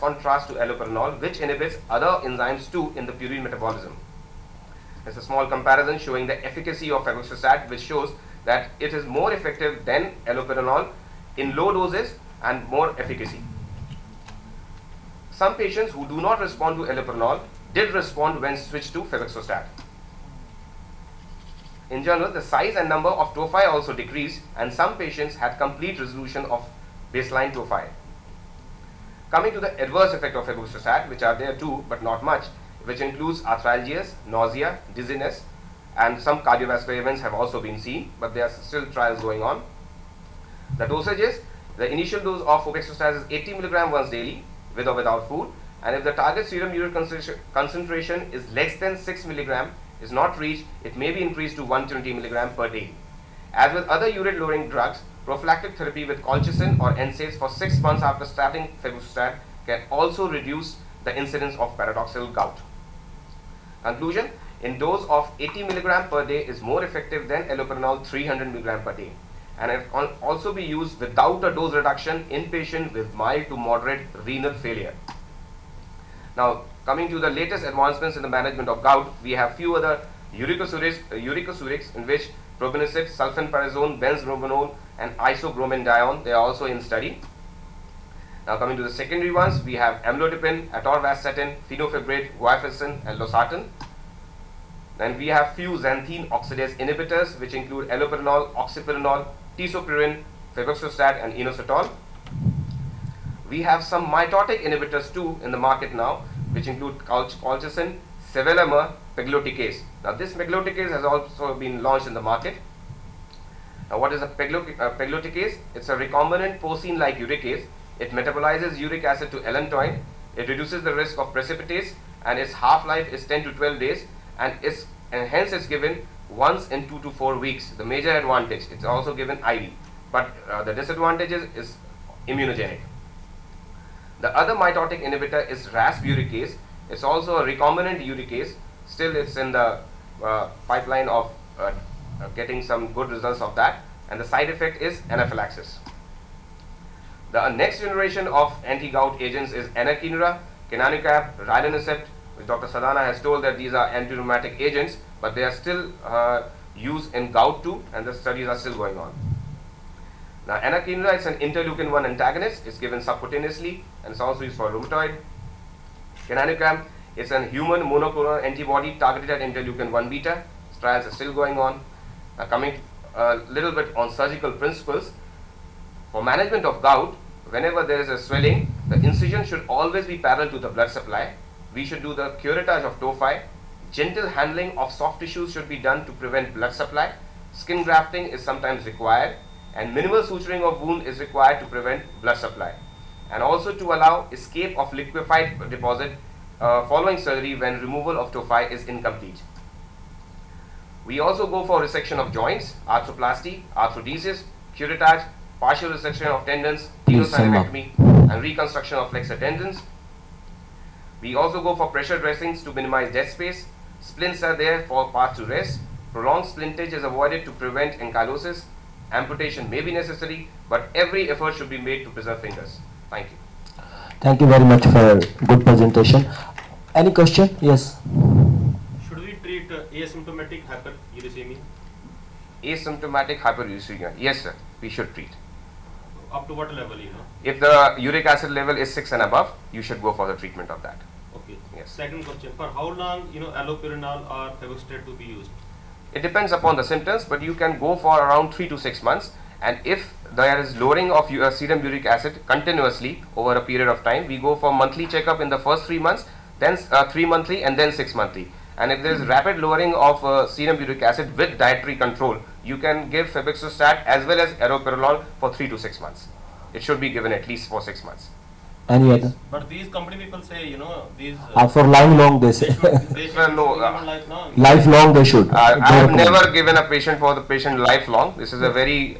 contrast to allopurinol, which inhibits other enzymes too in the purine metabolism. It's a small comparison showing the efficacy of febuxostat, which shows that it is more effective than allopurinol in low doses and more efficacy. Some patients who do not respond to allopurinol did respond when switched to febuxostat. In general, the size and number of tophi also decreased, and some patients had complete resolution of baseline tophi. Coming to the adverse effect of febuxostat, which are there too, but not much, which includes arthralgias, nausea, dizziness, and some cardiovascular events have also been seen, but there are still trials going on. The dosages: the initial dose of febuxostat is 80 mg once daily, with or without food, and if the target serum urate concentration is less than 6 mg is not reached, it may be increased to 120 mg per day. As with other urate lowering drugs, prophylactic therapy with colchicine or NSAIDs for 6 months after starting febuxostat can also reduce the incidence of paradoxical gout. Conclusion: in dose of 80 mg per day is more effective than allopurinol 300 mg per day, and it can also be used without a dose reduction in patients with mild to moderate renal failure. Now, coming to the latest advancements in the management of gout, we have few other uricosurics in which probenecid, sulfenperazone, benzbromonol, and isobromine, they are also in study. Now, coming to the secondary ones, we have amlodipine, atorvastatin, fenofibrate, guaifenesin, and losartan. Then we have few xanthine oxidase inhibitors, which include allopurinol, oxypurinol, tisopyrin, febuxostat, and inositol. We have some mitotic inhibitors too in the market now, which include colchicine, sevelamer, pegloticase. Now, this pegloticase has also been launched in the market. Now, what is a pegloticase? It's a recombinant porcine-like uricase. It metabolizes uric acid to allantoin. It reduces the risk of precipitase, and its half-life is 10 to 12 days, and hence it's given once in 2 to 4 weeks. The major advantage, it's also given IV, but the disadvantage is immunogenic. The other mitotic inhibitor is RAS uricase. It's also a recombinant uricase. Still, it's in the pipeline of getting some good results of that, and the side effect is anaphylaxis. The next generation of anti-gout agents is anakinra, kenanucap, rilonacept, which Dr. Sadana has told that these are anti-rheumatic agents, but they are still used in gout too, and the studies are still going on. Now, anakinra is an interleukin-1 antagonist. It's given subcutaneously, and it's also used for rheumatoid. Kenanucap, it's a human monoclonal antibody targeted at interleukin-1 beta. Trials are still going on. Now, coming a little bit on surgical principles. For management of gout, whenever there is a swelling, the incision should always be parallel to the blood supply. We should do the curettage of tophi. Gentle handling of soft tissues should be done to prevent blood supply. Skin grafting is sometimes required, and minimal suturing of wound is required to prevent blood supply, and also to allow escape of liquefied deposit following surgery when removal of tophi is incomplete. We also go for resection of joints, arthroplasty, arthrodesis, curettage, partial resection of tendons, tenosynoviectomy, and reconstruction of flexor tendons. We also go for pressure dressings to minimize dead space. Splints are there for path to rest. Prolonged splintage is avoided to prevent ankylosis. Amputation may be necessary, but every effort should be made to preserve fingers. Thank you. Thank you very much for a good presentation. Any question? Yes. Should we treat asymptomatic hyperuricemia? Asymptomatic hyperuricemia. Yes, sir. We should treat. Up to what level, If the uric acid level is 6 and above, you should go for the treatment of that. Okay. Yes. Second question: for how long, allopurinol or febuxostat to be used? It depends upon the symptoms, but you can go for around 3 to 6 months. And if there is lowering of serum uric acid continuously over a period of time, we go for monthly checkup in the first 3 months, then 3 monthly, and then 6 monthly. And if there is rapid lowering of serum uric acid with dietary control, you can give febuxostat as well as allopurinol for 3 to 6 months. It should be given at least for 6 months. Any other? But these company people say, these... for lifelong they say. They should No, lifelong. Lifelong they should. I have never given a patient for the patient lifelong. This is a very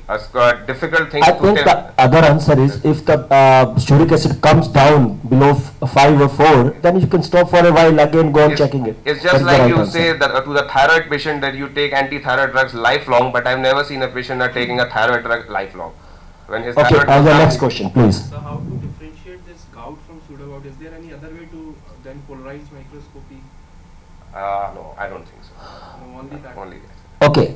difficult thing I to think tell. the other answer is if the uric acid comes down below 5 or 4, then you can stop for a while, again go on checking it. It's just like you say that to the thyroid patient that you take anti-thyroid drugs lifelong, but I've never seen a patient that taking a thyroid drug lifelong. When his Okay, thyroid the next question, please. So how to differentiate this out from pseudogout, is there any other way to then polarize microscopy? No, I don't think so. No, only that. Only that. Okay,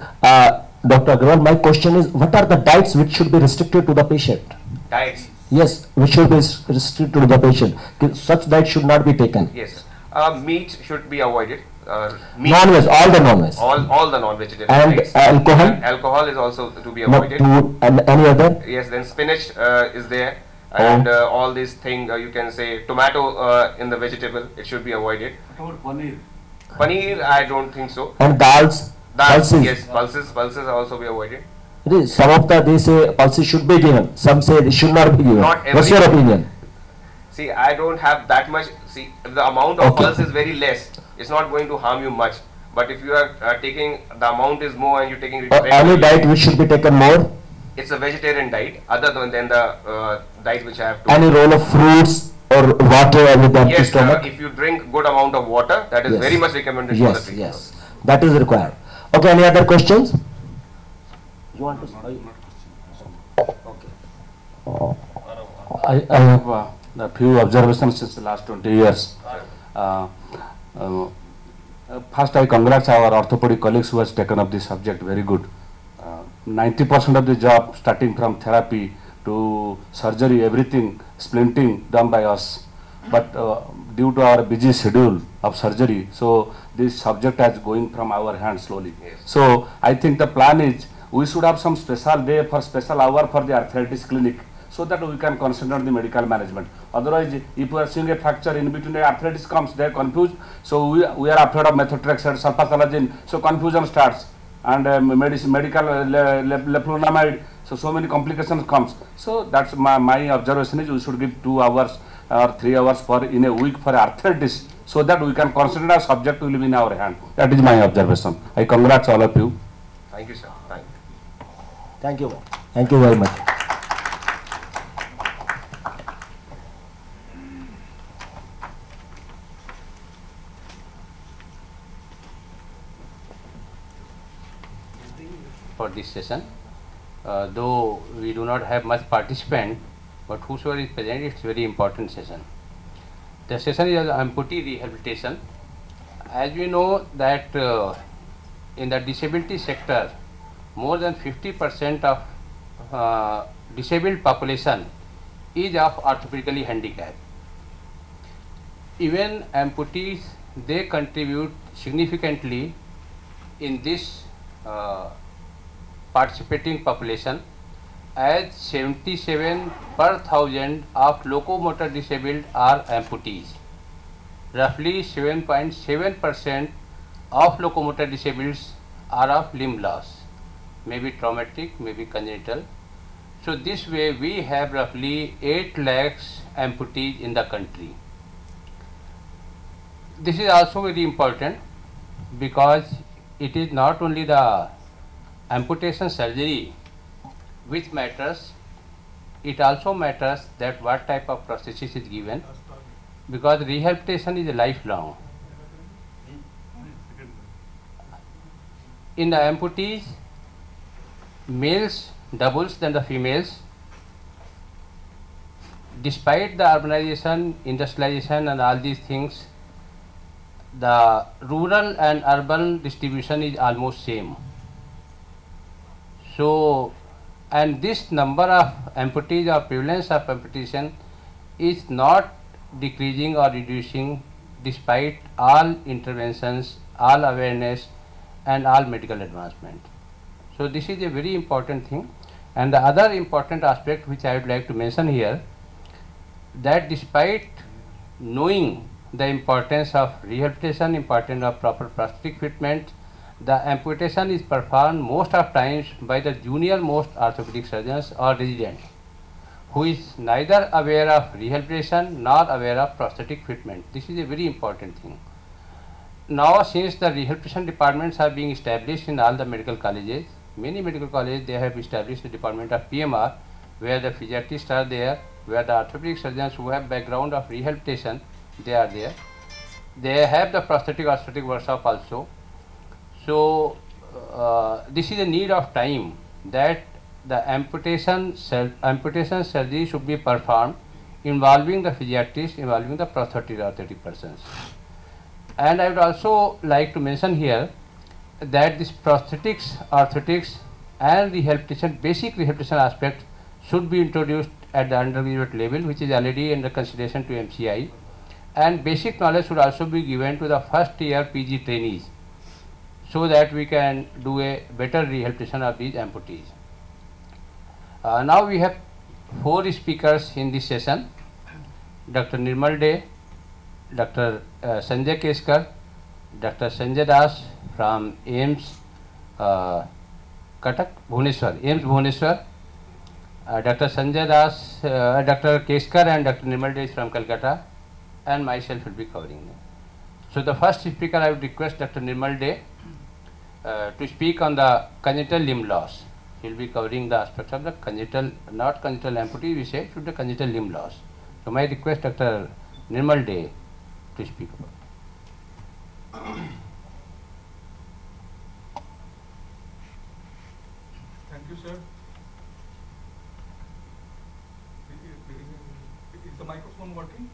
Dr. Agarwal, my question is, what are the diets which should be restricted to the patient? Diets. Yes, which should be restricted to the patient. Such diet should not be taken. Yes. Meat should be avoided. Meat, Non-veg, all the non-veg. all the non-vegetarian And diets. alcohol? Alcohol is also to be Not avoided. to, and any other? Yes, then spinach is there, and all these things you can say tomato in the vegetable, it should be avoided. What about paneer? Paneer, I don't think so. And dals? Dals, Pulses? yes, pulses are also be avoided. It is, some of the, they say pulses should be given, some say they should not be given. Not What's your every- opinion? See, I don't have that much. See, if the amount of Okay. pulse is very less, it's not going to harm you much. But if you are taking, the amount is more and you're taking Any regularly, diet which should be taken more? it's a vegetarian diet other than the diet which I have to. Any role of fruits or water with the empty Yes, stomach? if you drink good amount of water, that is Yes. very much recommended for the Yes, treatment. yes, that is required. Okay, any other questions? You want to? I have a few observations since the last 20 years. First, I congratulate our orthopedic colleagues who has taken up this subject very good. 90% of the job, starting from therapy to surgery, everything, splinting done by us. But due to our busy schedule of surgery, so this subject is going from our hands slowly. Yes. So I think the plan is we should have some special day for special hour for the arthritis clinic, so that we can concentrate on the medical management. Otherwise, if we are seeing a fracture in between, the arthritis comes, they are confused. So we are afraid of methotrexate, sulfasalazine. So confusion starts, and medical leflunomide. So many complications comes. So that's my observation is we should give 2 hours or 3 hours in a week for arthritis, so that we can concentrate our subject will be in our hand. That is my observation. I congratulate all of you. Thank you, sir. Thank you. Thank you. Thank you very much. For this session, though we do not have much participant, but whosoever is present, it's very important session. The session is amputee rehabilitation. As we know that in the disability sector, more than 50% of disabled population is of orthopedically handicapped. Even amputees, they contribute significantly in this participating population, as 77 per thousand of locomotor disabled are amputees. Roughly 7.7% of locomotor disabled are of limb loss, maybe traumatic, maybe congenital. So this way we have roughly 8 lakhs amputees in the country. This is also very important because it is not only the amputation surgery which matters, it also matters that what type of prosthesis is given, because rehabilitation is lifelong. In the amputees, males doubles than the females. Despite the urbanization, industrialization and all these things, the rural and urban distribution is almost same. So, and this number of amputees or prevalence of amputation is not decreasing or reducing despite all interventions, all awareness and all medical advancement. So this is a very important thing. And the other important aspect which I would like to mention here, that despite knowing the importance of rehabilitation, importance of proper prosthetic fitment, the amputation is performed most of times by the junior most orthopedic surgeons or residents, who is neither aware of rehabilitation nor aware of prosthetic fitment. This is a very important thing. Now, since the rehabilitation departments are being established in all the medical colleges, many medical colleges, they have established the department of PMR, where the physiatrists are there, where the orthopedic surgeons who have background of rehabilitation, they are there. They have the prosthetic orthopedic workshop also. So this is a need of time that the amputation surgery should be performed involving the physiatrist, involving the prosthetic orthotic persons. And I would also like to mention here that this prosthetics, orthotics and rehabilitation, basic rehabilitation aspect should be introduced at the undergraduate level, which is already under consideration to MCI, and basic knowledge should also be given to the first year PG trainees, so that we can do a better rehabilitation of these amputees. Now we have 4 speakers in this session: Dr. Nirmal De, Dr. Sanjay Keskar, Dr. Sanjay Das from AIIMS Cuttack, Bhubaneswar, AIIMS Bhubaneswar, Dr. Sanjay Das, Dr. Keskar and Dr. Nirmal De is from Calcutta, and myself will be covering them. So the first speaker, I would request Dr. Nirmal De to speak on the congenital limb loss. He will be covering the aspects of the congenital, not congenital amputee, we say, should the congenital limb loss. So my request Dr. Nirmal De to speak about. Thank you, sir. Is the microphone working?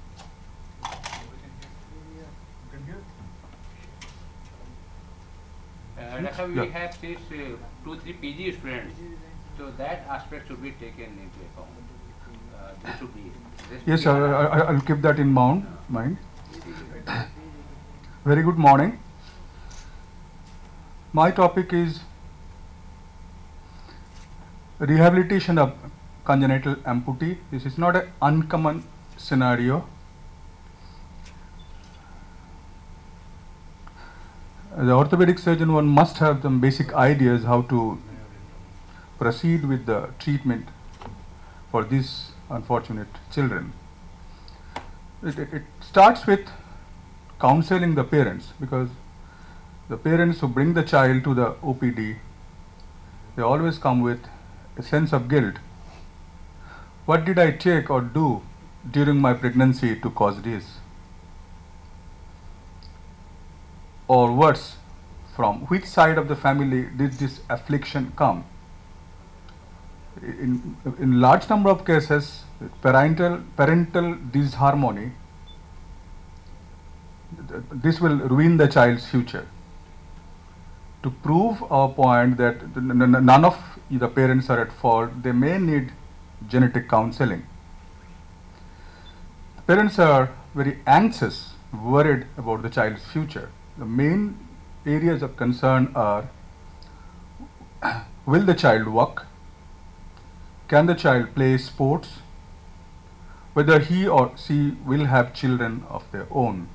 You can hear? Doctor, we have these 2-3 PG students, so that aspect should be taken into account. This should be. Yes, sir. I'll keep that in mind. Very good morning. My topic is rehabilitation of congenital amputee. This is not an uncommon scenario. As an orthopedic surgeon, one must have some basic ideas how to proceed with the treatment for these unfortunate children. It starts with counseling the parents, because the parents who bring the child to the OPD, they always come with a sense of guilt. What did I take or do during my pregnancy to cause this? Or worse, from which side of the family did this affliction come? In large number of cases, parental disharmony, this will ruin the child's future. To prove our point that none of the parents are at fault, they may need genetic counseling. Parents are very anxious, worried about the child's future. The main areas of concern are: will the child walk? Can the child play sports? Whether he or she will have children of their own.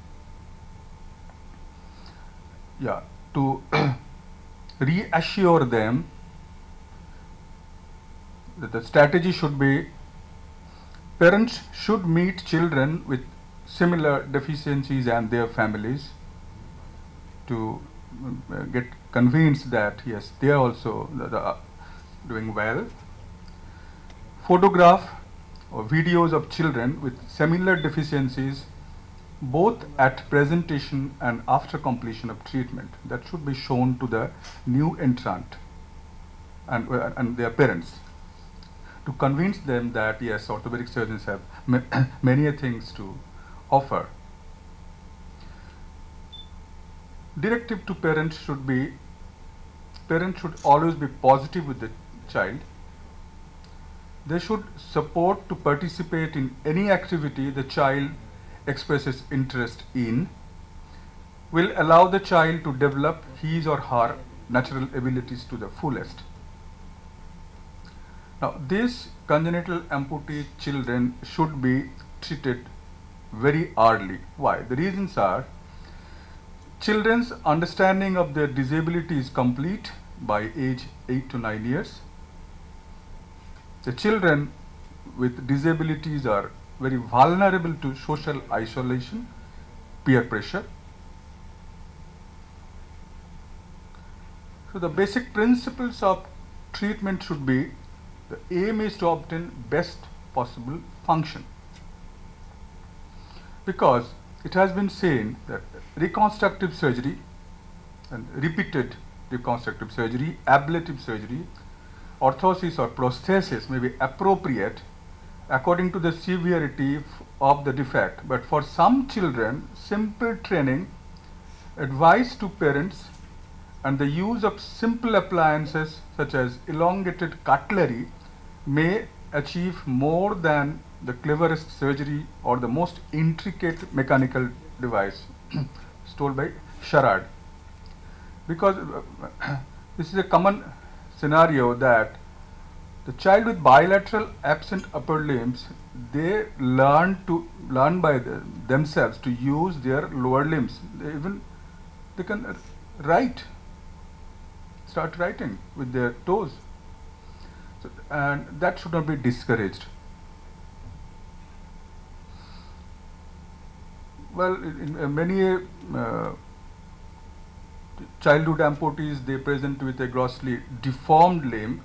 Yeah, to reassure them that the strategy should be, parents should meet children with similar deficiencies and their families to get convinced that yes, they are also doing well. Photograph or videos of children with similar deficiencies, both at presentation and after completion of treatment, that should be shown to the new entrant and their parents, to convince them that yes, orthopedic surgeons have many things to offer. Directive to parents should be, parents should always be positive with the child. They should support to participate in any activity the child expresses interest in, will allow the child to develop his or her natural abilities to the fullest. Now, these congenital amputee children should be treated very early. Why? The reasons are: children's understanding of their disability is complete by age 8 to 9 years. The children with disabilities are very vulnerable to social isolation, peer pressure. So the basic principles of treatment should be, the aim is to obtain best possible function. Because it has been seen that reconstructive surgery and repeated reconstructive surgery, ablative surgery, orthosis or prosthesis may be appropriate according to the severity of the defect. But for some children, simple training, advice to parents, and the use of simple appliances such as elongated cutlery may achieve more than the cleverest surgery or the most intricate mechanical device. It's told by Sharad. Because this is a common scenario that the child with bilateral absent upper limbs, they learn by themselves to use their lower limbs. They can write, start writing with their toes. So, and that should not be discouraged. Well, in many childhood amputees, they present with a grossly deformed limb.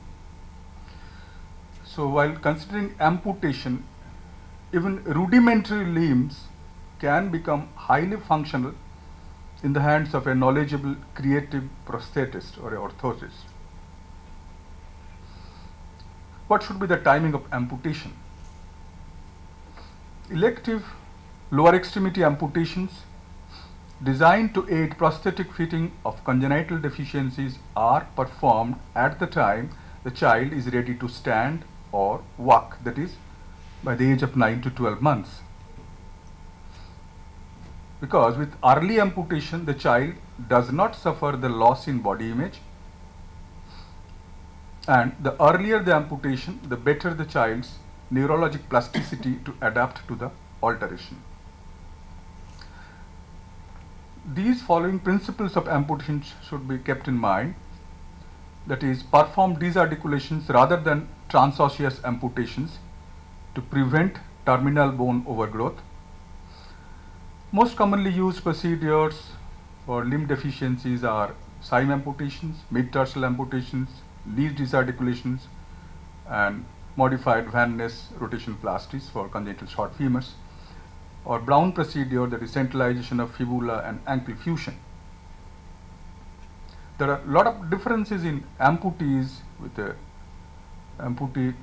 So while considering amputation, even rudimentary limbs can become highly functional in the hands of a knowledgeable, creative prosthetist or a orthotist. What should be the timing of amputation? Elective lower extremity amputations designed to aid prosthetic fitting of congenital deficiencies are performed at the time the child is ready to stand or walk, that is, by the age of 9 to 12 months. Because with early amputation, the child does not suffer the loss in body image, and the earlier the amputation, the better the child's neurologic plasticity to adapt to the alteration. These following principles of amputation should be kept in mind. That is, perform disarticulations rather than transosseous amputations to prevent terminal bone overgrowth. Most commonly used procedures for limb deficiencies are CIME amputations, mid-tarsal amputations, knee disarticulations, and modified Van Ness rotation plasties for congenital short femurs, or Brown procedure, that is centralization of fibula and ankle fusion. There are a lot of differences in amputees with the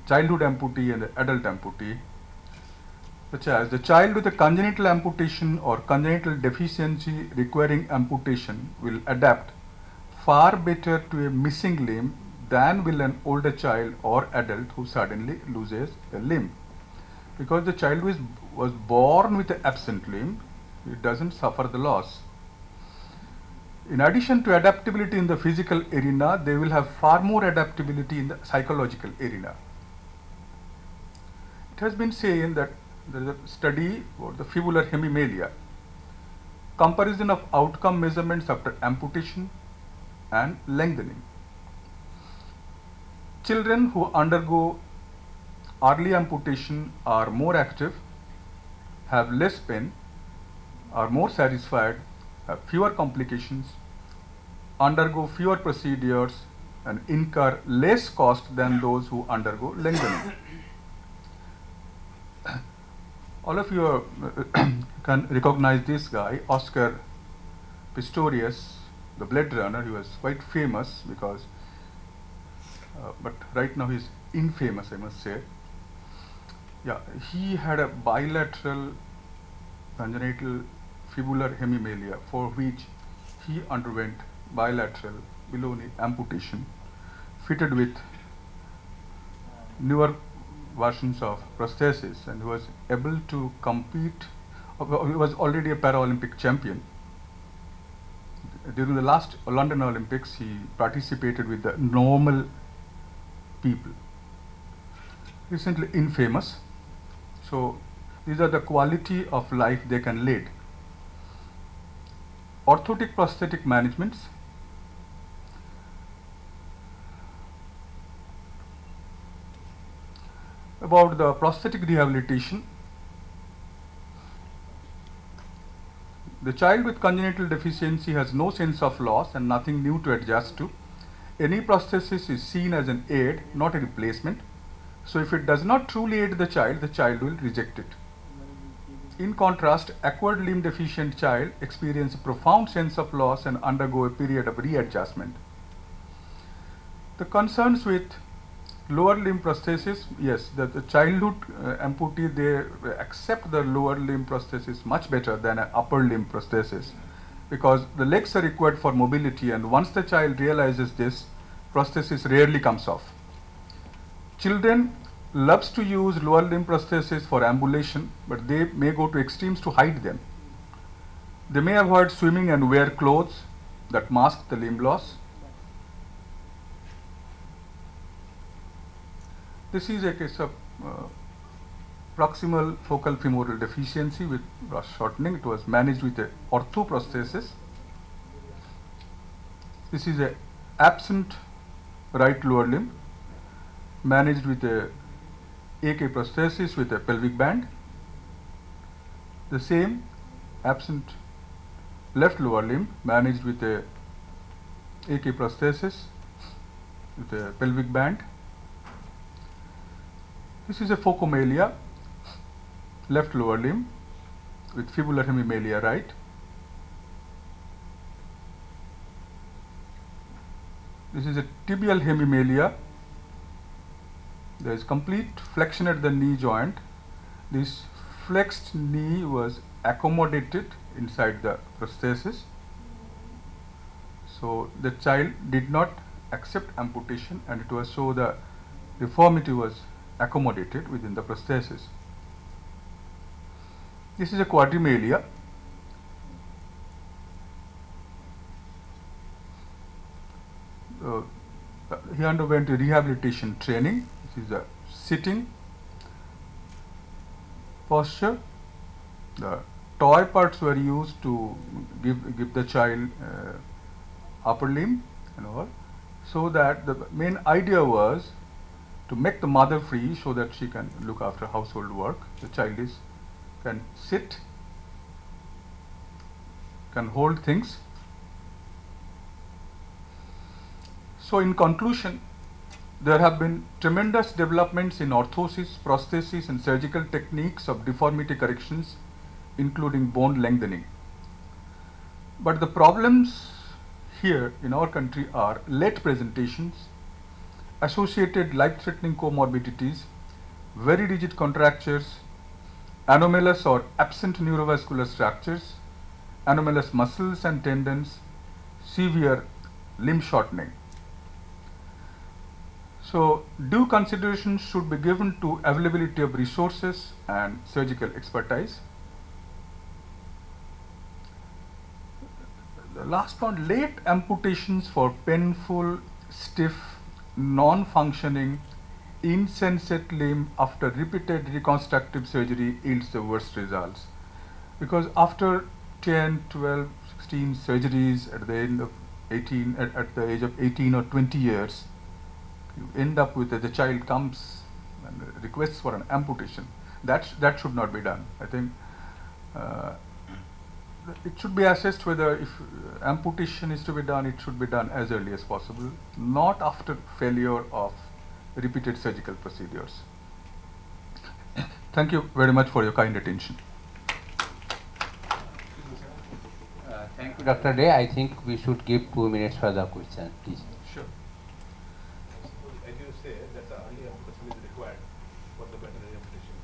childhood amputee and the adult amputee, such as the child with a congenital amputation or congenital deficiency requiring amputation will adapt far better to a missing limb than will an older child or adult who suddenly loses a limb. Because the child was born with an absent limb, it doesn't suffer the loss. In addition to adaptability in the physical arena, they will have far more adaptability in the psychological arena. It has been said that there is a study about the fibular hemimelia, comparison of outcome measurements after amputation and lengthening. Children who undergo early amputation are more active, have less pain, are more satisfied, have fewer complications, undergo fewer procedures, and incur less cost than those who undergo lengthening. All of you can recognize this guy, Oscar Pistorius, the Blade Runner. He was quite famous because, but right now he's infamous, I must say. Yeah, he had a bilateral congenital fibular hemimelia for which he underwent bilateral below knee amputation fitted with newer versions of prosthesis, and he was able to compete. He was already a Paralympic champion. During the last London Olympics, he participated with the normal people. Recently infamous. So these are the quality of life they can lead. Orthotic prosthetic managements. About the prosthetic rehabilitation, the child with congenital deficiency has no sense of loss and nothing new to adjust to. Any prosthesis is seen as an aid, not a replacement. So if it does not truly aid the child will reject it. In contrast, acquired limb deficient child experience a profound sense of loss and undergo a period of readjustment. The concerns with Lower limb prosthesis, yes, the childhood amputee, they accept the lower limb prosthesis much better than an upper limb prosthesis, because the legs are required for mobility, and once the child realizes this, prosthesis rarely comes off. Children loves to use lower limb prosthesis for ambulation, but they may go to extremes to hide them. They may avoid swimming and wear clothes that mask the limb loss. This is a case of proximal focal femoral deficiency with shortening. It was managed with a orthoprosthesis. This is a absent right lower limb managed with a AK prosthesis with a pelvic band. The same absent left lower limb managed with a AK prosthesis with a pelvic band. This is a phocomelia, left lower limb with fibular hemimelia right. This is a tibial hemimelia. There is complete flexion at the knee joint. This flexed knee was accommodated inside the prosthesis. So the child did not accept amputation, and it was so the deformity was accommodated within the prosthesis. This is a quadrimelia. He underwent a rehabilitation training. This is a sitting posture. The toy parts were used to give the child upper limb and all, so that the main idea was to make the mother free so that she can look after household work. The child can sit, can hold things. So in conclusion, there have been tremendous developments in orthosis, prosthesis and surgical techniques of deformity corrections, including bone lengthening. But the problems here in our country are late presentations, associated life-threatening comorbidities, very rigid contractures, anomalous or absent neurovascular structures, anomalous muscles and tendons, severe limb shortening. So due consideration should be given to availability of resources and surgical expertise. The last one, late amputations for painful, stiff, non-functioning, insensate limb after repeated reconstructive surgery yields the worst results. Because after 10, 12, 16 surgeries at the end of 18, at the age of 18 or 20 years, you end up with the child comes and requests for an amputation. That should not be done. I think it should be assessed whether if amputation is to be done, it should be done as early as possible, not after failure of repeated surgical procedures. Thank you very much for your kind attention. Thank you, Dr. Day. I think we should give 2 minutes for the question, please. Sure. As you say, that the early amputation is required for the better amputation.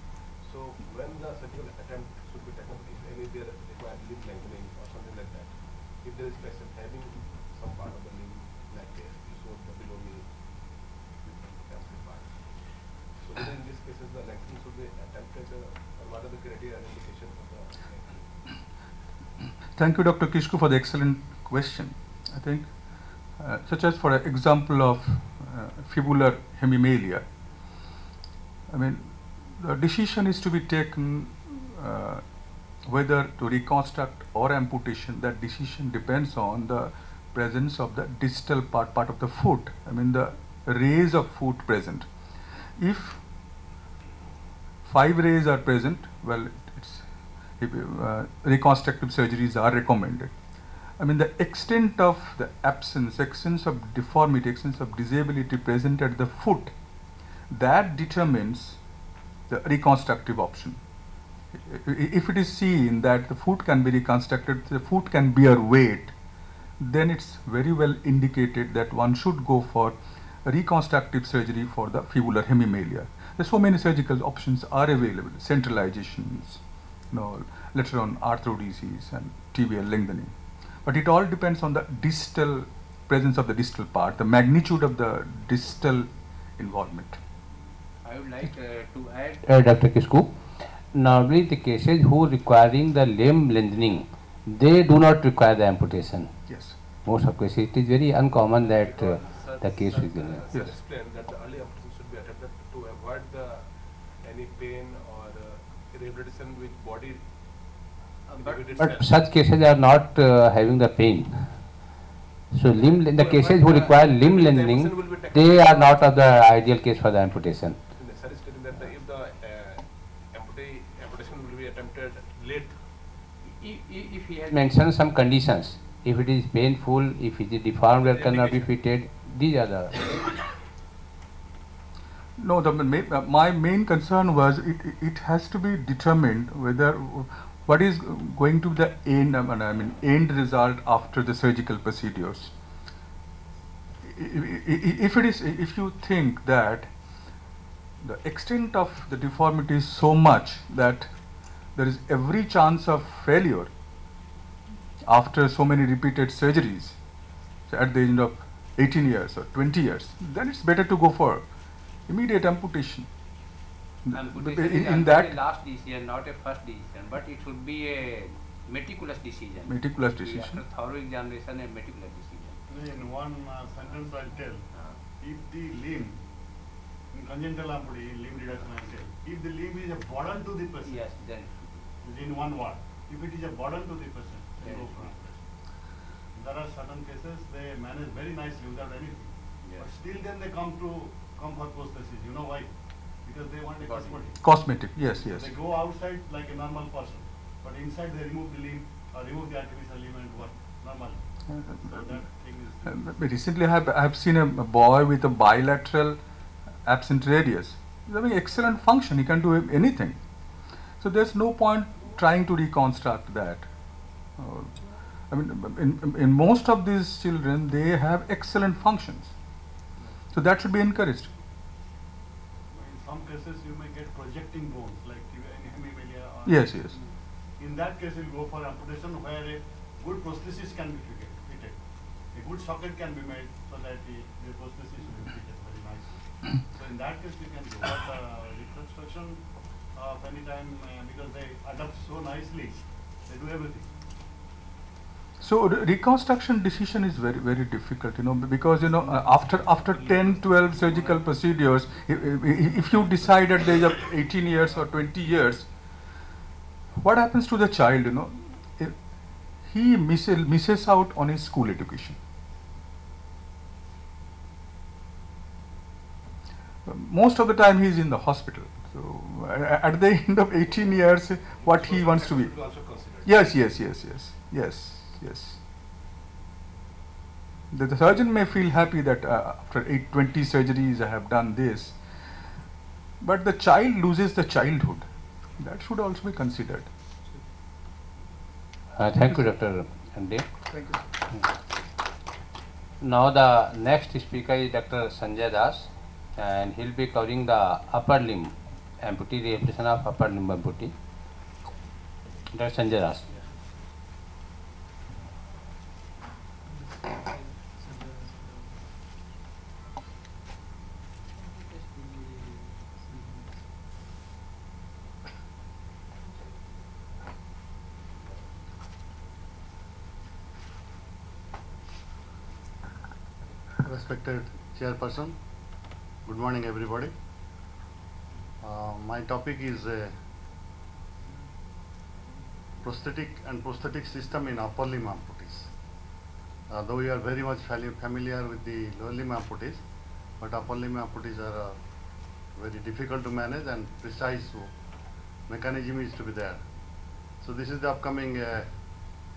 So when the surgical attempt should be taken, if any there required limb lengthening or something like that, if there is patient having some part of the limb like this, so the below knee part. So in this case, the lengthening should be attempted, or what are the criteria and indication of the lengthening? Thank you, Dr. Kishku, for the excellent question. I think, such as for an example of fibular hemimelia, I mean, the decision is to be taken whether to reconstruct or amputation. That decision depends on the presence of the distal part of the foot. I mean, the rays of foot present. If 5 rays are present, well, reconstructive surgeries are recommended. I mean, the extent of the absence, extent of deformity, extent of disability present at the foot, that determines the reconstructive option. If it is seen that the foot can be reconstructed, the foot can bear weight, then it's very well indicated that one should go for reconstructive surgery for the fibular hemimelia. There's so many surgical options are available, centralizations, later on arthrodesis and tibial lengthening. But it all depends on the distal presence of the distal part, the magnitude of the distal involvement. I would like to add, Dr. Kisku, normally the cases who requiring the limb lengthening, they do not require the amputation. Yes. Most of cases, it is very uncommon that the case is there. Yes. Explain that the early amputation should be attempted to avoid any pain or rehabilitation with body. But such cases are not having the pain. So the cases who require limb lengthening, they are not of the ideal case for the amputation. Sir is stating that if the amputation will be attempted late. If he has mentioned some conditions, if it is painful, if it is deformed or cannot be fitted, these are the... No, my main concern was it has to be determined whether what is going to be the end result after the surgical procedures. If you think that the extent of the deformity is so much that there is every chance of failure after so many repeated surgeries, so at the end of 18 years or 20 years, then it's better to go for immediate amputation. Amputation is that a last decision, not a first decision, but it should be a meticulous decision. Meticulous decision. After thorough examination, a meticulous decision. In one sentence I'll tell, if the limb, in congenital amputation, limb reduction I'll tell, if the limb is a burden to the patient, Yes, then in one word, if it is a burden to the patient, Yes. go for amputation. There are certain cases they manage very nicely without anything, Yes. but still then they come for prosthesis. You know why? Because they want a cosmetic. cosmetic, yes, yes. They go outside like a normal person, but inside they remove the limb or remove the artificial limb and work normally. So that thing is. Recently I have seen a boy with a bilateral absent radius. He's having excellent function, he can do anything. So there's no point trying to reconstruct that. In most of these children, they have excellent functions. So that should be encouraged. In some cases, you may get projecting bones like hemimelia. Yes, yes. In that case, you'll go for amputation where a good prosthesis can be fitted. A good socket can be made so that the prosthesis will be fitted very nicely. So in that case, you can go. But reconstruction of any time, because they adapt so nicely, they do everything. So reconstruction decision is very, very difficult, because after 10, 12 surgical procedures, if you decide at the age of 18 years or 20 years, what happens to the child? If he misses out on his school education. Most of the time he is in the hospital. So at the end of 18 years, what he wants to be. Yes. The surgeon may feel happy that after 20 surgeries I have done this, but the child loses the childhood. That should also be considered. Thank you, Dr. Ande. Thank you. Now the next speaker is Dr. Sanjay Das, and he'll be covering the upper limb amputee, rehabilitation of upper limb amputee. Dr. Sanjay Das. Respected Chairperson, good morning everybody. My topic is prosthetic and prosthetic system in upper limb amputees. Though we are very much familiar with the lower limb amputees, but upper limb amputees are very difficult to manage and precise mechanism is to be there. So this is the upcoming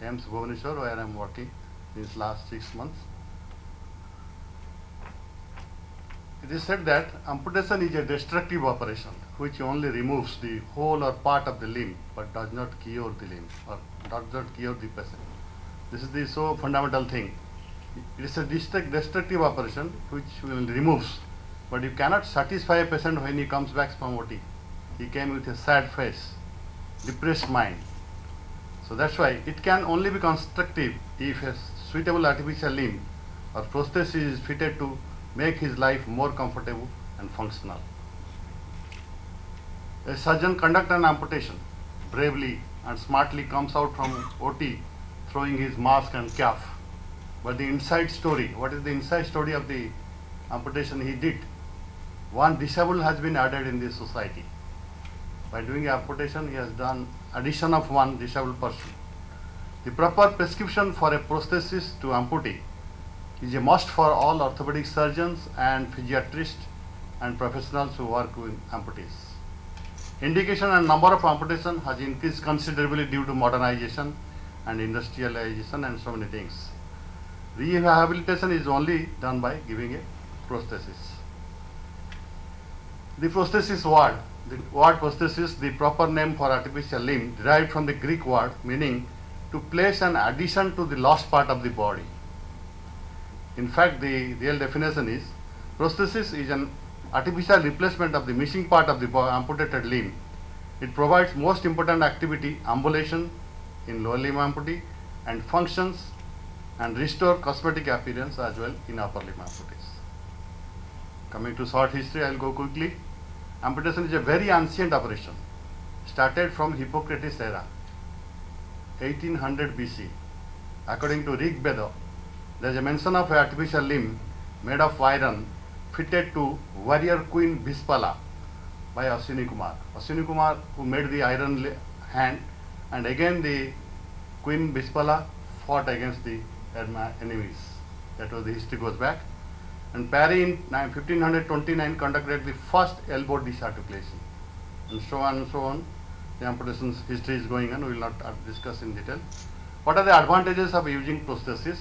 AIIMS Bhubaneswar where I am working since last 6 months. It is said that amputation is a destructive operation which only removes the whole or part of the limb but does not cure the limb or does not cure the patient. This is the so fundamental thing. It is a destructive operation which will removes, but you cannot satisfy a patient when he comes back from OT. He came with a sad face, depressed mind. So that's why it can only be constructive if a suitable artificial limb or prosthesis is fitted to make his life more comfortable and functional. A surgeon conducts an amputation bravely and smartly comes out from OT throwing his mask and cap. But the inside story, what is the inside story of the amputation he did? One disabled has been added in this society. By doing amputation, he has done addition of one disabled person. The proper prescription for a prosthesis to amputee is a must for all orthopedic surgeons and physiatrists and professionals who work with amputees. Indication and number of amputation has increased considerably due to modernization and industrialization and so many things. Rehabilitation is only done by giving a prosthesis. The prosthesis word, the word prosthesis, the proper name for artificial limb, derived from the Greek word meaning to place an addition to the lost part of the body. In fact, the real definition is prosthesis is an artificial replacement of the missing part of the amputated limb. It provides most important activity, ambulation in lower limb amputee, and functions and restore cosmetic appearance as well in upper limb amputees. Coming to short history, I will go quickly. Amputation is a very ancient operation, started from Hippocrates era, 1800 BC. According to Rig Veda, there is a mention of an artificial limb made of iron fitted to warrior queen Bhispala by Ashwini Kumar. Ashwini Kumar, who made the iron hand, and again the queen Bhispala fought against the enemies. That was the history goes back. And Parry in 1529 conducted the first elbow disarticulation, and so on and so on. The amputation's history is going on. We will not discuss in detail. What are the advantages of using prosthesis?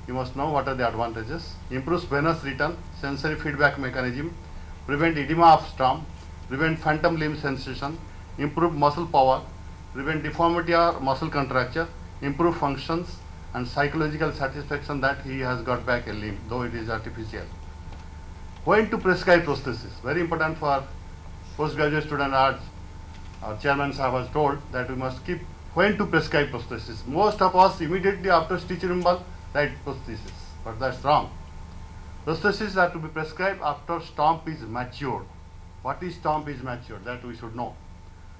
You must know what are the advantages. Improves venous return, sensory feedback mechanism, prevent edema of stump, prevent phantom limb sensation, improve muscle power, prevent deformity or muscle contracture, improve functions, and psychological satisfaction that he has got back a limb, though it is artificial. When to prescribe prosthesis? Very important for postgraduate student. Our chairman sahab has told that we must keep when to prescribe prosthesis. Most of us immediately after stitch removal write prosthesis, but that's wrong. Prosthesis are to be prescribed after stump is matured. What is stump is matured? That we should know.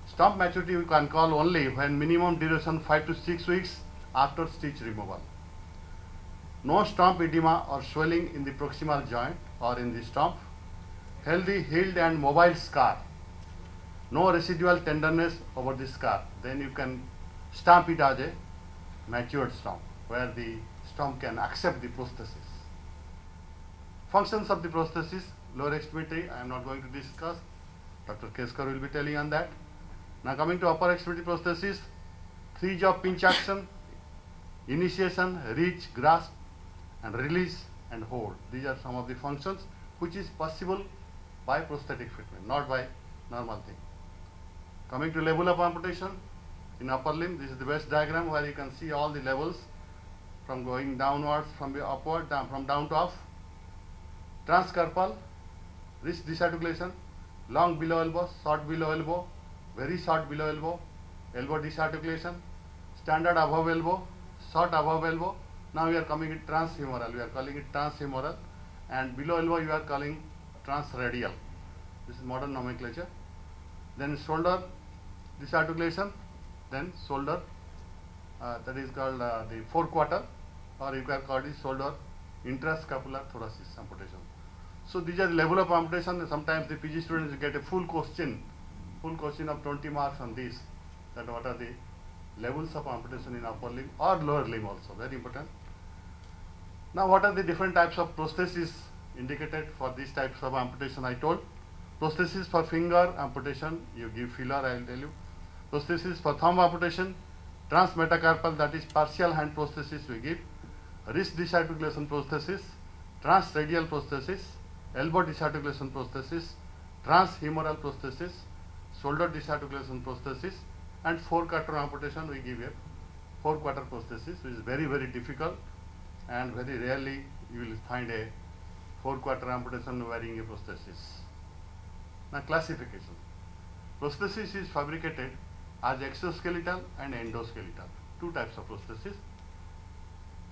Stump maturity we can call only when minimum duration 5 to 6 weeks after stitch removal. No stump edema or swelling in the proximal joint or in the stump. Healthy, healed and mobile scar. No residual tenderness over the scar. Then you can stamp it as a matured stump, where the stump can accept the prosthesis. Functions of the prosthesis, lower extremity, I am not going to discuss. Dr. Keskar will be telling on that. Now coming to upper extremity prosthesis, 3-job pinch action, initiation, reach, grasp, and release and hold. These are some of the functions which is possible by prosthetic fitment, not by normal thing. Coming to level of amputation, in upper limb, this is the best diagram where you can see all the levels from going downwards, from the upward, from down to up. Transcarpal, wrist disarticulation, long below elbow, short below elbow, very short below elbow, elbow disarticulation, standard above elbow, short above elbow. Now we are coming it transfemoral, we are calling it transfemoral, and below elbow you are calling transradial. This is modern nomenclature. Then shoulder disarticulation, then shoulder, that is called the forequarter, or you can call it shoulder intrascapular thoracic amputation. So these are the level of amputation. Sometimes the PG students get a full question of 20 marks on this, that what are the levels of amputation in upper limb or lower limb also, very important. Now what are the different types of prosthesis indicated for these types of amputation? I told prosthesis for finger amputation, you give filler, I will tell you. Prosthesis for thumb amputation, transmetacarpal, that is partial hand prosthesis we give. Wrist disarticulation prosthesis, transradial prosthesis, elbow disarticulation prosthesis, transhumeral prosthesis, shoulder disarticulation prosthesis, and forequarter amputation we give a forequarter prosthesis, which is very, very difficult and very rarely you will find a 4/4 amputation wearing a prosthesis. Now classification. Prosthesis is fabricated as exoskeletal and endoskeletal, two types of prosthesis.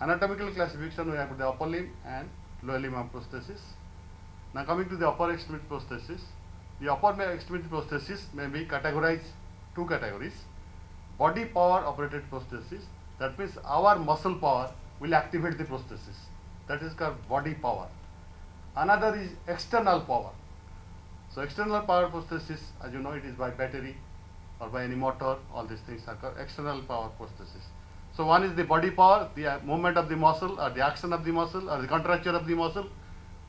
Anatomical classification, we have the upper limb and lower limb prosthesis. Now coming to the upper extremity prosthesis, the upper extremity prosthesis may be categorized two categories. Body power operated prosthesis, that means our muscle power will activate the prosthesis, that is called body power. Another is external power. So external power prosthesis, as you know, it is by battery or by any motor, all these things are called external power prosthesis. So one is the body power, the movement of the muscle or the action of the muscle or the contracture of the muscle,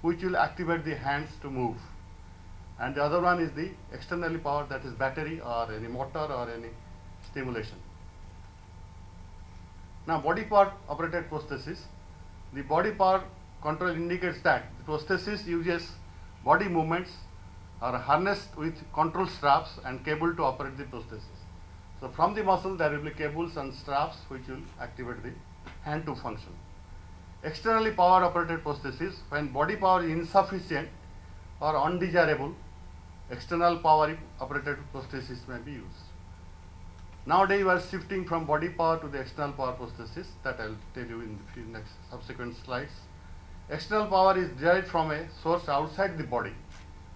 which will activate the hands to move. And the other one is the externally power, that is battery or any motor or any stimulation. Now body power operated prosthesis, the body power control indicates that the prosthesis uses body movements are harnessed with control straps and cable to operate the prosthesis. So from the muscle there will be cables and straps which will activate the hand to function. Externally power operated prosthesis, when body power is insufficient or undesirable, external power operated prosthesis may be used. Nowadays we are shifting from body power to the external power prosthesis, that I will tell you in the next subsequent slides. External power is derived from a source outside the body.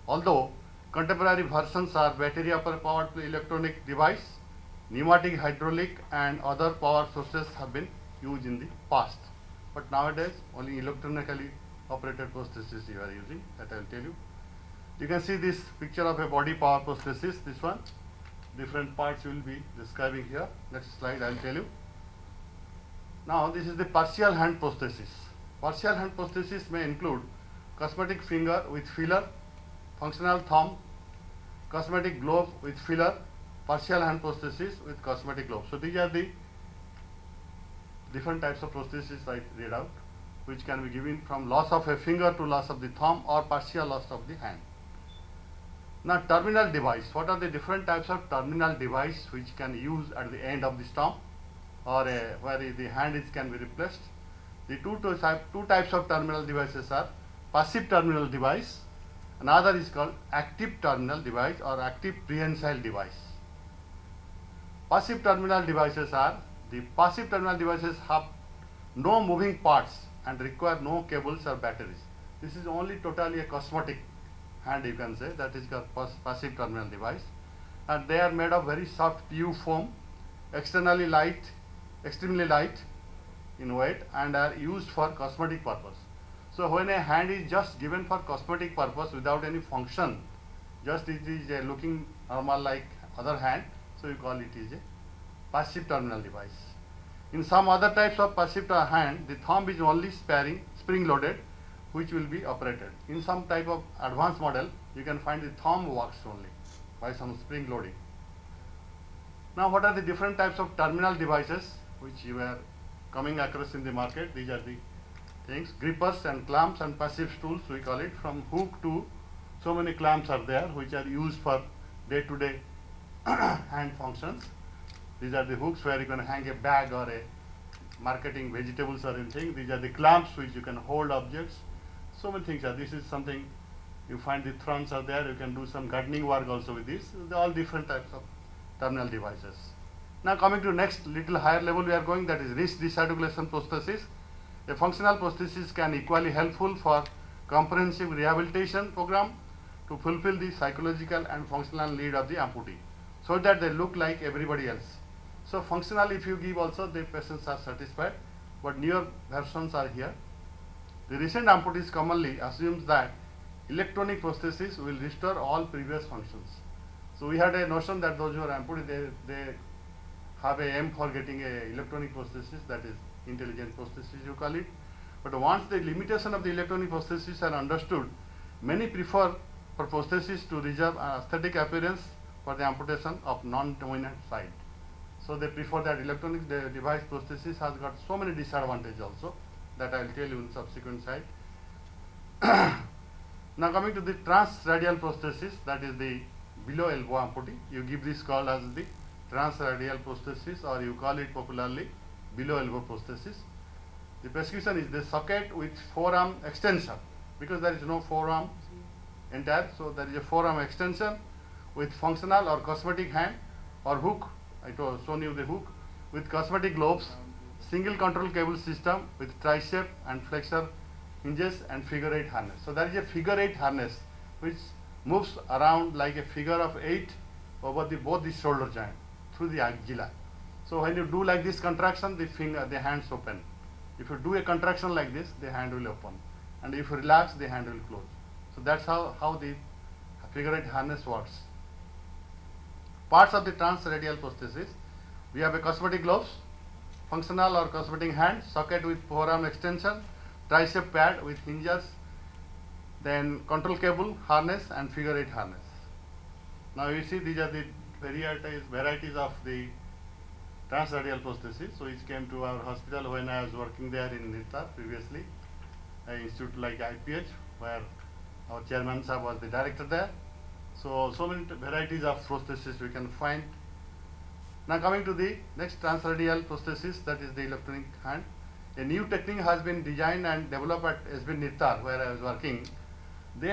Although contemporary versions are battery powered electronic device, pneumatic, hydraulic and other power sources have been used in the past. But nowadays only electronically operated prosthesis you are using, that I will tell you. You can see this picture of a body power prosthesis, this one. Different parts will be describing here. Next slide I will tell you. Now this is the partial hand prosthesis. Partial hand prosthesis may include cosmetic finger with filler, functional thumb, cosmetic glove with filler, partial hand prosthesis with cosmetic glove. So these are the different types of prosthesis I read out, which can be given from loss of a finger to loss of the thumb or partial loss of the hand. Now terminal device, what are the different types of terminal device which can use at the end of the stump or where the hand can be replaced? The two types of terminal devices are passive terminal device, another is called active terminal device or active prehensile device. Passive terminal devices are, the passive terminal devices have no moving parts and require no cables or batteries. This is only totally a cosmetic hand, you can say, that is called passive terminal device, and they are made of very soft PU foam, externally light, extremely light in weight, and are used for cosmetic purpose. So when a hand is just given for cosmetic purpose without any function, just it is looking normal like other hand, so you call it is a passive terminal device. In some other types of passive hand, the thumb is only spring loaded, which will be operated. In some type of advanced model, you can find the thumb works only by some spring loading. Now what are the different types of terminal devices which you are coming across in the market? These are the things, grippers and clamps and passive stools, we call it. From hook to so many clamps are there which are used for day-to-day hand functions. These are the hooks where you can hang a bag or a marketing vegetables or anything. These are the clamps which you can hold objects. So many things are. This is something you find, the thrones are there. You can do some gardening work also with this. They are all different types of terminal devices. Now coming to next little higher level we are going, that is wrist disarticulation prosthesis. A functional prosthesis can equally helpful for comprehensive rehabilitation program to fulfill the psychological and functional need of the amputee, so that they look like everybody else. So functional if you give also, the patients are satisfied, but newer versions are here. The recent amputees commonly assumes that electronic prosthesis will restore all previous functions. So we had a notion that those who are amputee, they have a aim for getting a electronic prosthesis, that is intelligent prosthesis you call it. But once the limitation of the electronic prosthesis are understood, many prefer for prosthesis to reserve an aesthetic appearance for the amputation of non-dominant side. So they prefer that electronic device prosthesis has got so many disadvantages also, that I will tell you in subsequent slide. Now coming to the transradial prosthesis, that is the below elbow amputee. You give this called as the transradial prosthesis, or you call it popularly below elbow prosthesis. The prescription is the socket with forearm extension, because there is no forearm entire, so there is a forearm extension with functional or cosmetic hand or hook. I shown you the hook with cosmetic gloves, single control cable system with tricep and flexor hinges and figure 8 harness. So there is a figure 8 harness which moves around like a figure of 8 over both the shoulder joint through the axilla. So when you do like this contraction, the hands open. If you do a contraction like this, the hand will open, and if you relax, the hand will close. So that's how the figure 8 harness works. Parts of the transradial prosthesis: we have a cosmetic gloves, functional or cosmetic hand, socket with forearm extension, tricep pad with hinges, then control cable, harness, and figure 8 harness. Now you see these are the varieties of the transradial prosthesis. So it came to our hospital when I was working there in Nirtar previously, an institute like IPH, where our chairman sir was the director there. So many varieties of prosthesis we can find. Now coming to the next transradial prosthesis, that is the electronic hand. A new technique has been designed and developed at SB Nirtar, where I was working. They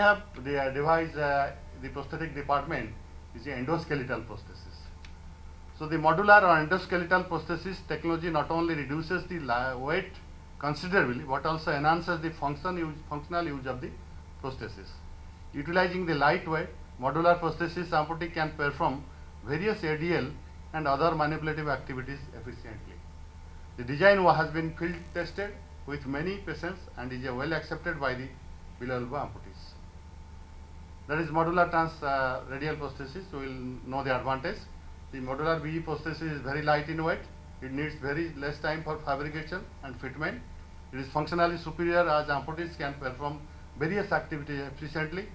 devised the prosthetic department is the endoskeletal prosthesis. So the modular or endoskeletal prosthesis technology not only reduces the weight considerably, but also enhances the functional use of the prosthesis. Utilizing the lightweight modular prosthesis, amputee can perform various ADL and other manipulative activities efficiently. The design has been field tested with many patients and is well accepted by the below elbow amputees. That is modular transradial prosthesis. We will know the advantage. The modular BE prosthesis is very light in weight. It needs very less time for fabrication and fitment. It is functionally superior as amputees can perform various activities efficiently.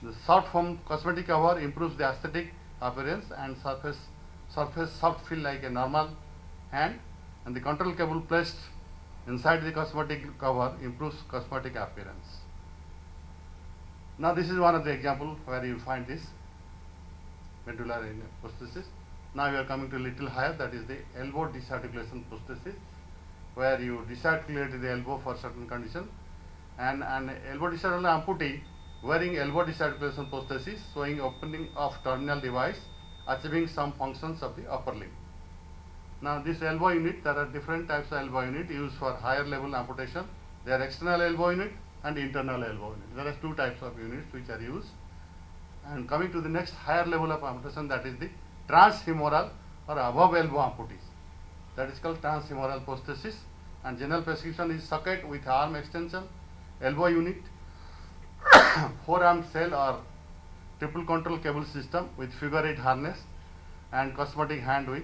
The soft foam cosmetic cover improves the aesthetic appearance and surface soft feel like a normal hand, and the control cable placed inside the cosmetic cover improves cosmetic appearance. Now this is one of the examples where you find this medullary prosthesis. Now you are coming to a little higher, that is the elbow disarticulation prosthesis, where you disarticulate the elbow for certain condition, and an elbow disarticulation amputee wearing elbow disarticulation prosthesis showing opening of terminal device, achieving some functions of the upper limb. Now this elbow unit, there are different types of elbow unit used for higher level amputation. There are external elbow unit and internal elbow unit. There are two types of units which are used. And coming to the next higher level of amputation, that is the transfemoral or above elbow amputees. That is called transfemoral prosthesis, and general prescription is socket with arm extension, elbow unit, forearm cell or triple control cable system with figure 8 harness, and cosmetic hand with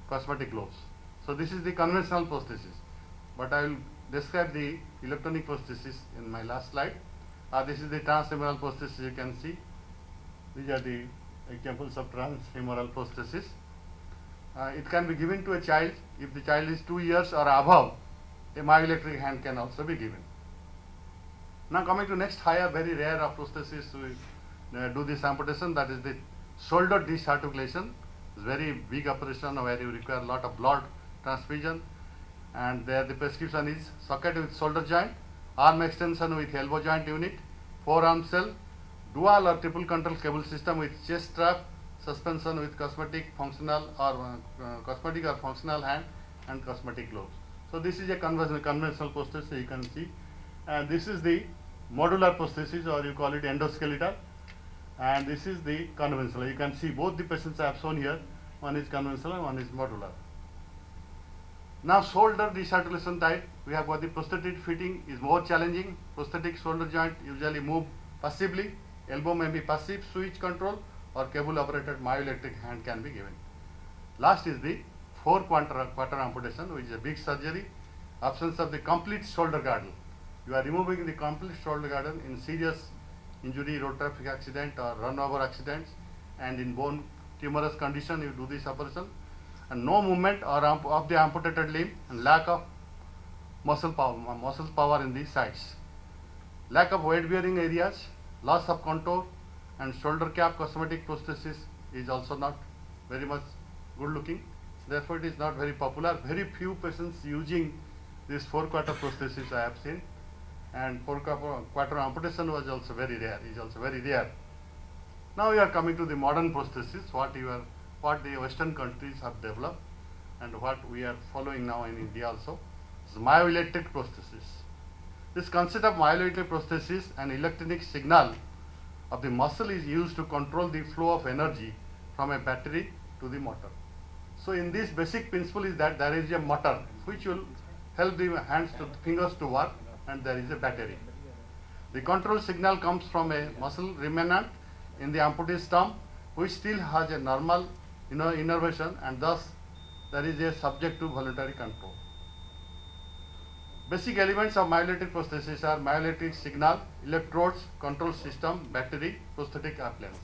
cosmetic gloves. So this is the conventional prosthesis, but I will describe the electronic prosthesis in my last slide. This is the transfemoral prosthesis. You can see these are the examples of transfemoral prosthesis. It can be given to a child. If the child is 2 years or above, a myoelectric hand can also be given. Now coming to next higher, very rare of prosthesis, we do this amputation, that is the shoulder disarticulation. It's very big operation where you require a lot of blood transfusion, and there the prescription is socket with shoulder joint, arm extension with elbow joint unit, forearm cell, dual or triple control cable system with chest strap, suspension with cosmetic functional or cosmetic or functional hand, and cosmetic gloves. So this is a conventional prosthesis, you can see, and this is the modular prosthesis, or you call it endoskeletal, and this is the conventional. You can see both the patients I have shown here, one is conventional and one is modular. Now shoulder disarticulation type, we have got the prosthetic fitting is more challenging. Prosthetic shoulder joint usually move passively, elbow may be passive switch control, or cable operated myoelectric hand can be given. Last is the 4-quarter amputation, which is a big surgery, absence of the complete shoulder girdle. You are removing the complete shoulder girdle in serious injury, road traffic accident or run over accidents, and in bone tumorous condition you do this operation, and no movement or of the amputated limb, and lack of muscle power in the sides, lack of weight bearing areas, loss of contour, and shoulder cap cosmetic prosthesis is also not very much good looking. Therefore it is not very popular. Very few patients using This 4-quarter prosthesis I have seen, and 4-quarter amputation was also very rare. Is also very rare. Now we are coming to the modern prosthesis. What the Western countries have developed, and what we are following now in India also, is myoelectric prosthesis. This concept of myoelectric prosthesis, an electronic signal of the muscle is used to control the flow of energy from a battery to the motor. So in this basic principle is that there is a motor which will help the fingers to work, and there is a battery. The control signal comes from a muscle remnant in the amputee's thumb, which still has a normal innervation, and thus there is a subject to voluntary control. Basic elements of myoelectric prosthesis are myoelectric signal, electrodes, control system, battery, prosthetic appliances.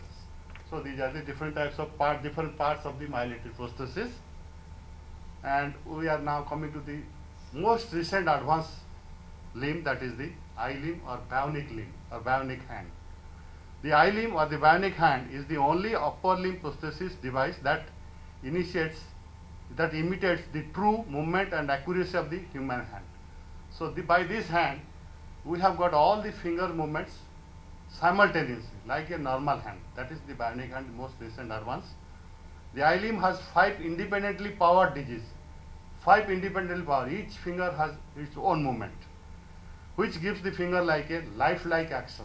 So these are the different types of different parts of the myoelectric prosthesis. And we are now coming to the most recent advanced limb, that is the I-limb or bionic limb or bionic hand. The I-limb or the bionic hand is the only upper limb prosthesis device that imitates the true movement and accuracy of the human hand. So by this hand, we have got all the finger movements simultaneously, like a normal hand. That is the bionic hand, most recent advance. The I-limb has 5 independently powered digits. 5 independent power. Each finger has its own movement, which gives the finger like a lifelike action.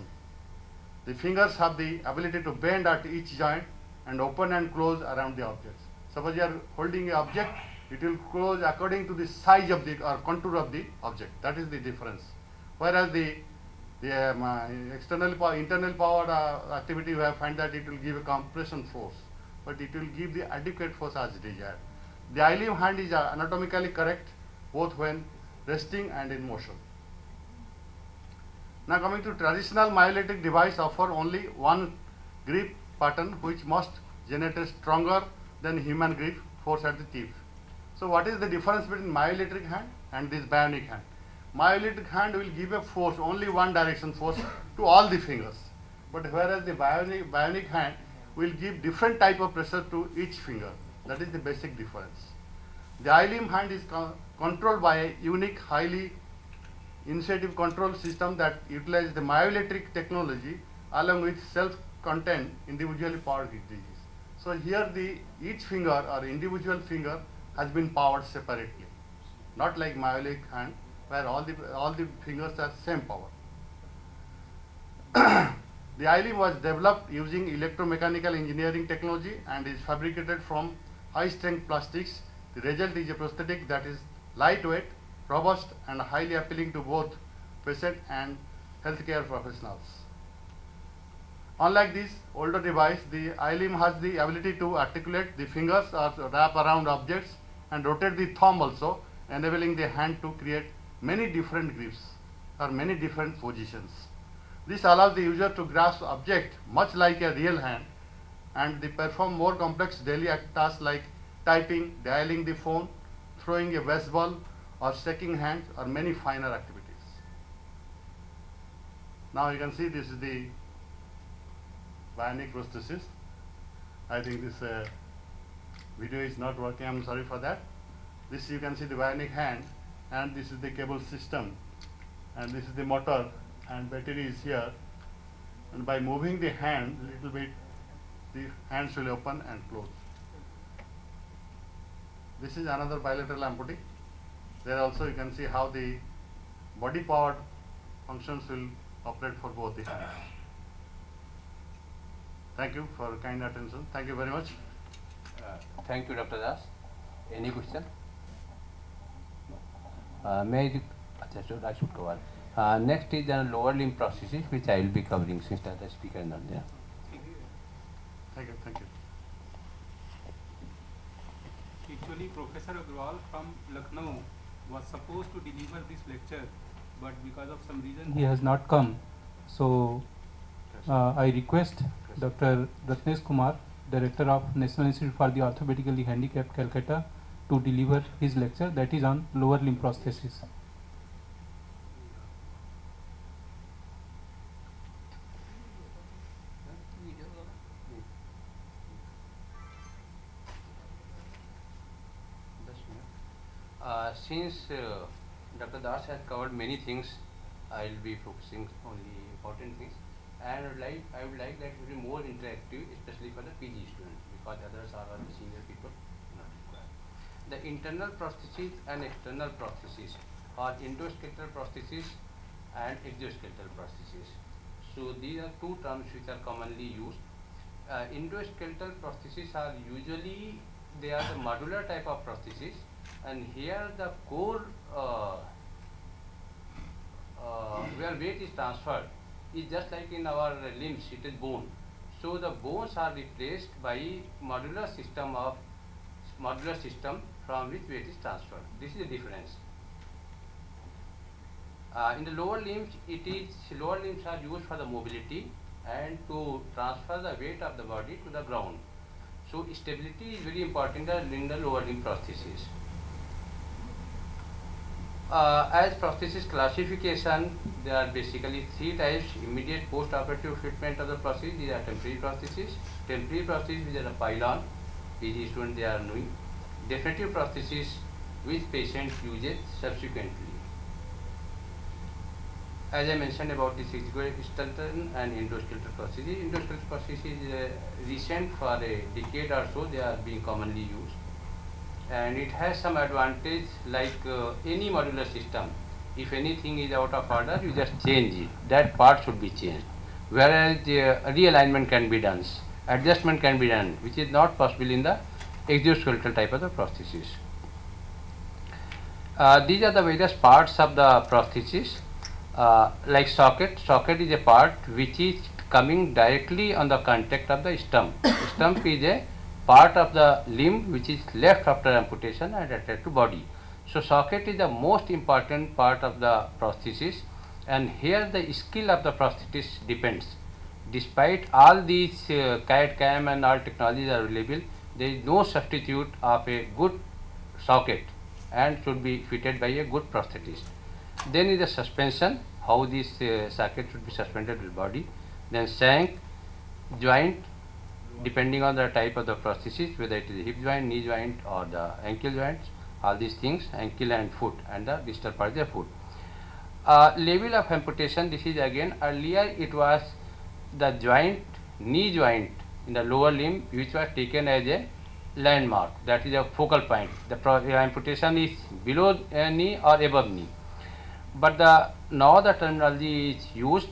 The fingers have the ability to bend at each joint and open and close around the objects. Suppose you are holding an object, it will close according to the size of the or contour of the object. That is the difference. Whereas the internal powered activity, we have find that it will give a compression force, but it will give the adequate force as desired. The I-limb hand is anatomically correct both when resting and in motion. Now coming to traditional myoelectric device offer only one grip pattern, which must generate stronger than human grip force at the tip. So what is the difference between myoelectric hand and this bionic hand? Myoelectric hand will give a force, only one direction force to all the fingers, but whereas the bionic hand will give different type of pressure to each finger. That is the basic difference. The I-limb hand is controlled by a unique, highly initiative control system that utilizes the myoelectric technology along with self-contained individually powered digits. So here each finger or individual finger has been powered separately, not like myoelectric hand where all the fingers are same power. The I-limb was developed using electromechanical engineering technology and is fabricated from high strength plastics. The result is a prosthetic that is lightweight, robust and highly appealing to both patient and healthcare professionals. Unlike this older device, the I-limb has the ability to articulate the fingers or wrap around objects and rotate the thumb also, enabling the hand to create many different grips or many different positions. This allows the user to grasp object much like a real hand and they perform more complex daily tasks like typing, dialing the phone, throwing a baseball or shaking hands or many finer activities. Now you can see this is the bionic prosthesis. I think this video is not working, I'm sorry for that. This you can see the bionic hand, and this is the cable system, and this is the motor, and battery is here, and by moving the hand little bit the hands will open and close. This is another bilateral amputee. There also you can see how the body powered functions will operate for both the hands. Thank you for kind attention. Thank you very much. Thank you, Dr. Das. Any question? May I should cover. Next is the lower limb prosthesis, which I will be covering since the other speaker is not there. Thank you. Thank you. Actually, Professor Agrawal from Lucknow was supposed to deliver this lecture, but because of some reason he has not come. So I request Dr. Ratnesh Kumar, Director of National Institute for the Orthopedically Handicapped, Calcutta, to deliver his lecture, that is on lower limb prosthesis. Since Dr. Das has covered many things. I will be focusing on the important things, and I would like that to be more interactive, especially for the PG students, because others are all the senior people not required. The internal prosthesis and external prosthesis, or endoskeletal prosthesis and exoskeletal prosthesis. So these are two terms which are commonly used. Endoskeletal prosthesis are usually, they are the modular type of prosthesis, and here the core where weight is transferred is just like in our limbs, it is bone. So the bones are replaced by modular system from which weight is transferred. This is the difference. In the lower limbs, lower limbs are used for the mobility and to transfer the weight of the body to the ground. So stability is very important in the lower limb prosthesis. As prosthesis classification, there are basically three types: immediate post-operative treatment of the prosthesis, these are temporary prosthesis; temporary prosthesis, which are a pylon, PG students they are knowing; definitive prosthesis, which patient uses subsequently. As I mentioned about this exoskeletal and endoskeletal prosthesis. Endoskeletal prosthesis is recent, for a decade or so they are being commonly used, and it has some advantage like any modular system. If anything is out of order, you just change it. That part should be changed. Whereas realignment can be done, adjustment can be done, which is not possible in the exoskeletal type of the prosthesis. These are the various parts of the prosthesis. Like socket. Socket is a part which is coming directly on the contact of the stump. Stump is a part of the limb which is left after amputation and attached to body. So socket is the most important part of the prosthesis, and here the skill of the prosthetist depends. Despite all these CAD/CAM and all technologies are available, there is no substitute of a good socket and should be fitted by a good prosthetist. Then is the suspension, how this socket should be suspended with body. Then shank, joint, depending on the type of the prosthesis, whether it is hip joint, knee joint or the ankle joints, all these things, ankle and foot, and the distal part of the foot. Level of amputation, this is again, earlier it was the joint, knee joint in the lower limb, which was taken as a landmark, that is a focal point. The amputation is below knee or above knee. But now the terminology is used.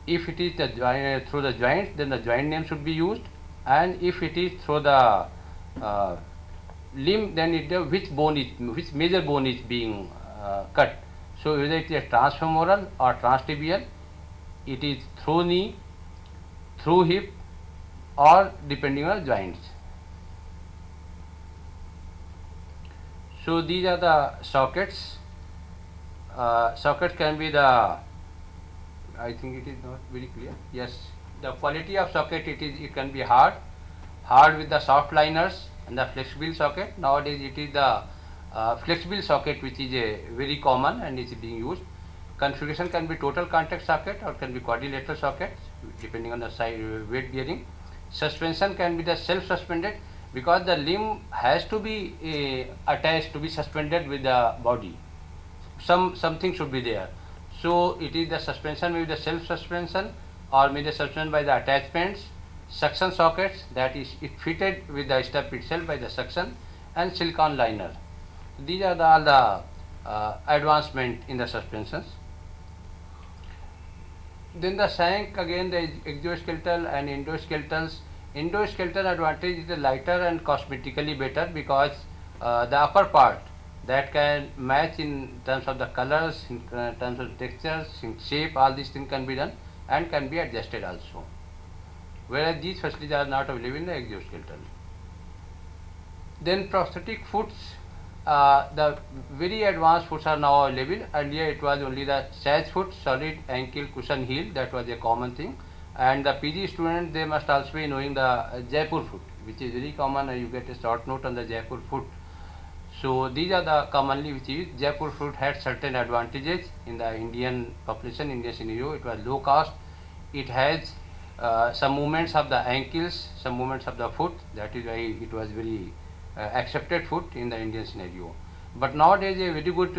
If it is the through the joint, then the joint name should be used, and if it is through the limb, then which major bone is being cut. So whether it is a transfemoral or transtibial, it is through knee, through hip, or depending on joints. So these are the sockets. Socket can be the, I think it is not very clear. Yes, the quality of socket, it can be hard with the soft liners, and the flexible socket. Nowadays it is the flexible socket which is very common and is being used. Configuration can be total contact socket or can be quadrilateral socket depending on the size, weight bearing. Suspension can be the self-suspended, because the limb has to be attached to be suspended with the body. Something should be there. So it is the suspension, maybe the self-suspension, or maybe the suspension by the attachments. Suction sockets, that is it fitted with the step itself by the suction, and silicone liner. These are all the advancement in the suspensions. Then the shank, again the exoskeletal and endoskeletals. Endoskeletal advantage is the lighter and cosmetically better, because the upper part that can match in terms of the colors, in terms of textures, in shape, all these things can be done and can be adjusted also. Whereas these facilities are not available in the exoskeletal. Then prosthetic foots, the very advanced foots are now available. Earlier it was only the sage foot, solid ankle cushion heel, that was a common thing. And the PG students, they must also be knowing the Jaipur foot, which is very common. You get a short note on the Jaipur foot. So these are the commonly which is. Jaipur foot had certain advantages in the Indian population, Indian scenario. It was low cost. It has some movements of the ankles, some movements of the foot. That is why it was very accepted foot in the Indian scenario. But nowadays a very good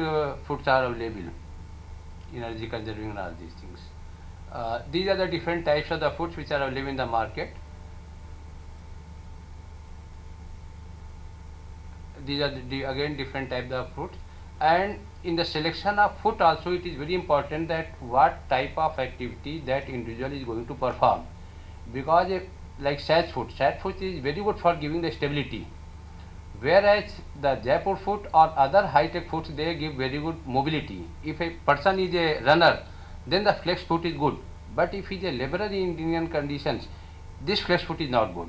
foods are available, energy conserving and all these things. These are the different types of the foods which are available in the market. These are again different types of fruits, and in the selection of food also it is very important that what type of activity that individual is going to perform, because like sage food is very good for giving the stability, whereas the Jaipur food or other high-tech foods, they give very good mobility. If a person is a runner, then the flex food is good, but if he is a laborer in Indian conditions, this flex food is not good.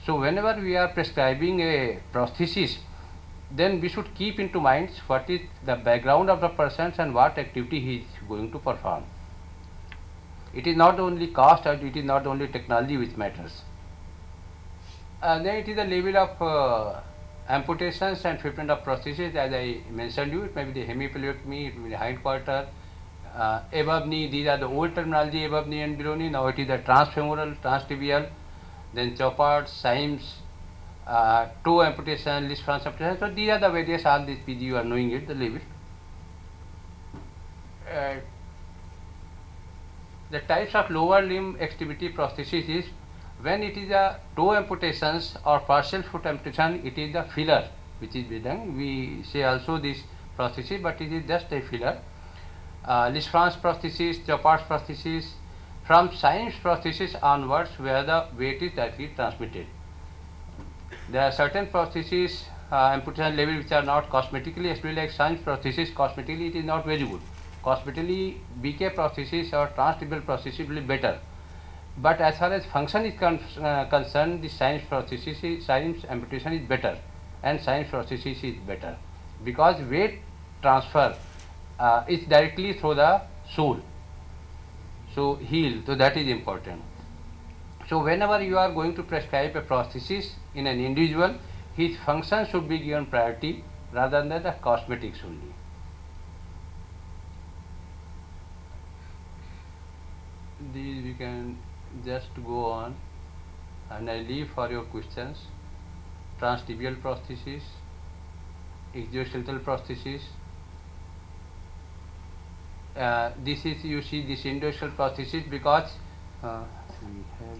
So whenever we are prescribing a prosthesis, then we should keep into mind what is the background of the person and what activity he is going to perform. It is not only cost or it is not only technology which matters. Then it is the level of amputations and fitment of prosthesis. As I mentioned you, it may be the hemipelectomy, it may be the hind quarter, above knee. These are the old terminology, above knee and below knee. Now it is the transfemoral, transtibial, then Chopard, Symes, toe amputation, Lisfranc amputation. So these are the various, all these PG you are knowing it, the level. The types of lower limb extremity prosthesis is when it is a toe amputations or partial foot amputation, it is the filler which is done. We say also this prosthesis, but it is just a filler. Lisfranc prosthesis, Chopard's prosthesis, from Symes prosthesis onwards where the weight is directly transmitted. There are certain prosthesis amputation level which are not cosmetically, especially like Symes prosthesis, cosmetically it is not very good. Cosmetically, BK prosthesis or transtibial prosthesis will be better. But as far as function is concerned, the Symes prosthesis, Symes amputation is better, and Symes prosthesis is better because weight transfer is directly through the sole, so heel. So that is important. So whenever you are going to prescribe a prosthesis in an individual, his function should be given priority rather than the cosmetics only. These we can just go on, and I leave for your questions. Transtibial prosthesis, exoskeletal prosthesis. This is, you see, this endoskeletal prosthesis because we have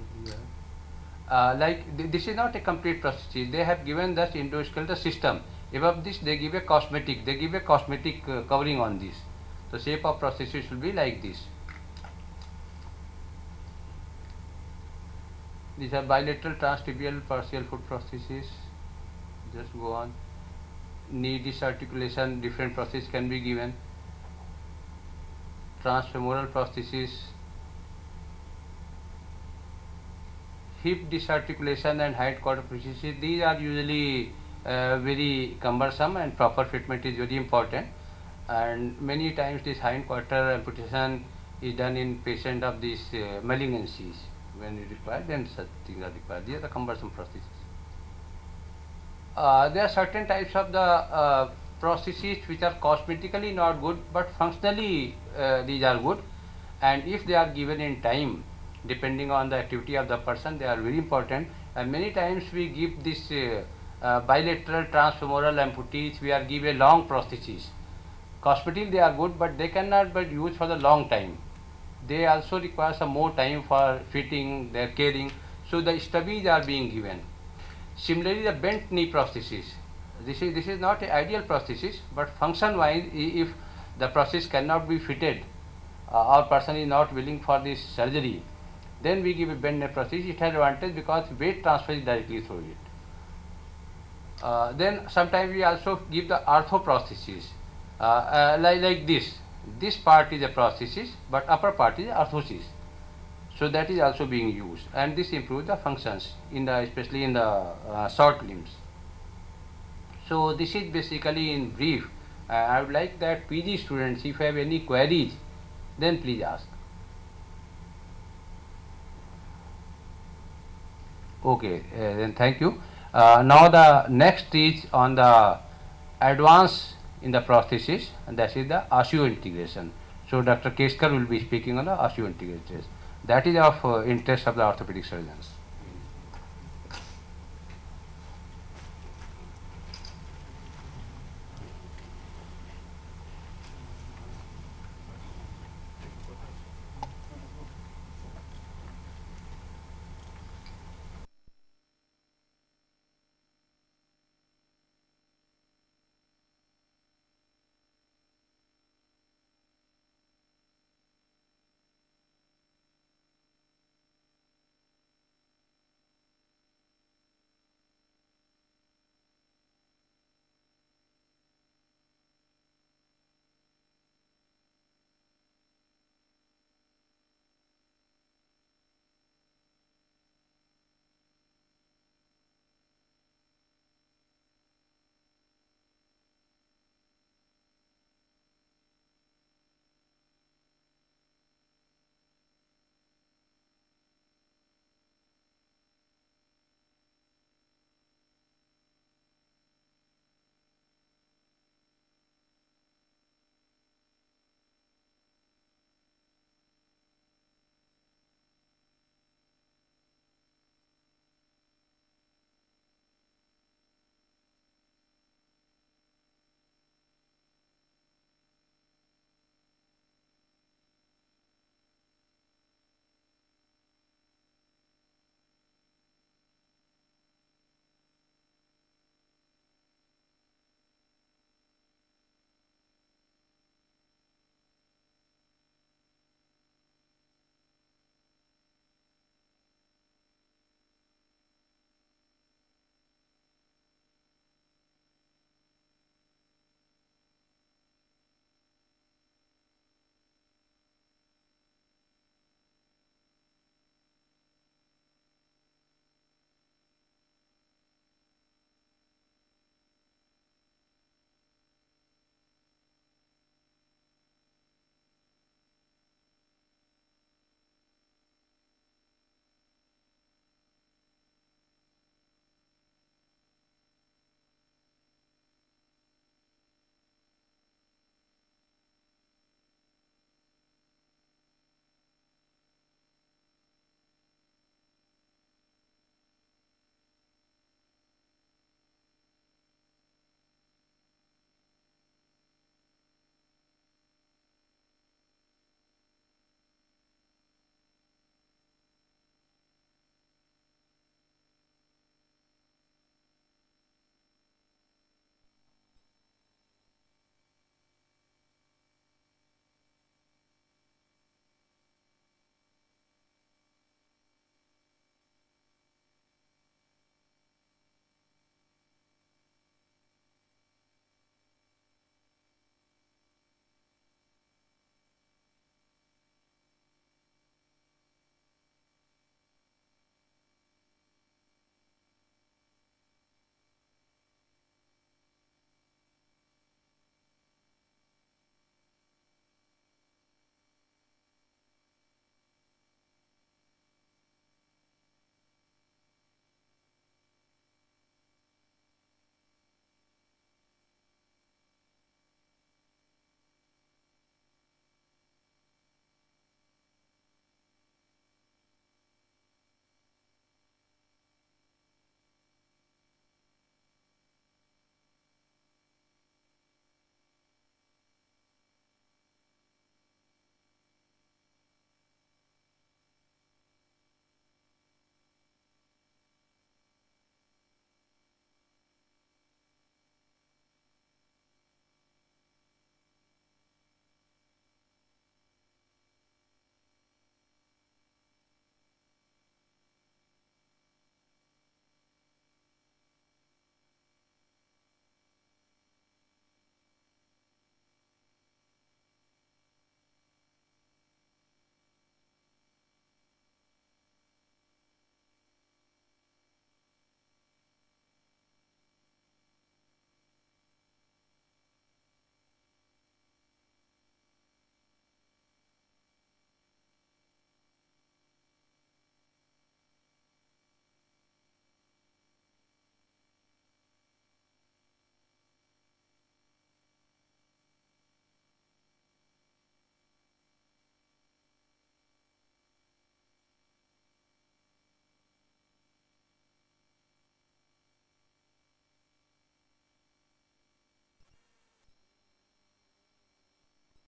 here, this is not a complete prosthesis. They have given this endoskeletal system. Above this, they give a cosmetic. They give a cosmetic covering on this. The shape of prosthesis will be like this. These are bilateral transtibial partial foot prosthesis. Just go on. Knee disarticulation, different prosthesis can be given. Transfemoral prosthesis. Hip disarticulation and hind quarter prosthesis. These are usually very cumbersome, and proper fitment is very important. And many times this hind quarter amputation is done in patient of these malignancies. When you require, then such things are required. These are the cumbersome prosthesis. There are certain types of the prosthesis which are cosmetically not good, but functionally these are good, and if they are given in time, depending on the activity of the person, they are very important. And many times we give this bilateral transfemoral amputees, we are give a long prosthesis. Cosmetically they are good, but they cannot be used for the long time. They also require some more time for fitting, their caring, so the stubbies are being given. Similarly, the bent knee prosthesis. This is not an ideal prosthesis, but function wise, if the prosthesis cannot be fitted, or person is not willing for this surgery, then we give a bent knee prosthesis. It has advantage because weight transfer is directly through it. Then sometimes we also give the orthoprosthesis, like this. This part is a prosthesis, but upper part is orthosis. So that is also being used, and this improves the functions in the, especially in the short limbs. So this is basically in brief. I would like that PG students, if you have any queries, then please ask. Okay, then thank you. Now the next is on the advance in the prosthesis, and that is the osseointegration. So Dr. Keskar will be speaking on the osseointegration. That is of interest of the orthopedic surgeons.